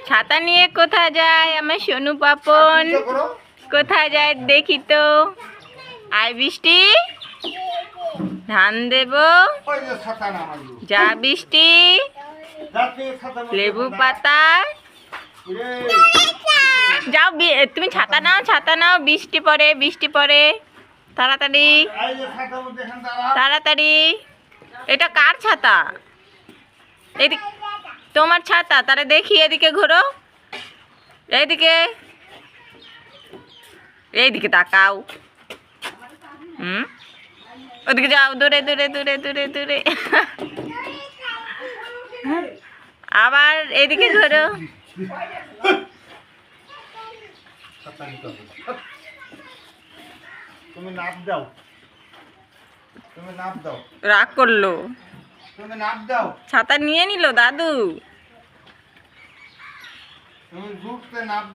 ছাতা নিয়ে কোথায় যায় আমার সোনু পাপন? কোথায় যায় দেখি তো। আয় বৃষ্টি, ধান দেব। যা বৃষ্টি, লেবু পাতা। যাও, তুমি ছাতা নাও, ছাতা নাও। বৃষ্টি পড়ে, বৃষ্টি পড়ে। তাড়াতাড়ি তাড়াতাড়ি। এটা কার ছাতা? এদিকে তোমার ছাতা। তারা দেখি, এদিকে ঘোরো, এইদিকে, এইদিকে তাকাও। ওদিকে যাও, দূরে দূরে দূরে দূরে দূরে। আবার এদিকে ঘোরো। তুমি নাপ দাও, তুমি নাপ দাও। রাগ করলো, তুমি নাপ দাও। ছাতা নিয়ে নিল দাদু। তুমি ঘুরতে নাপ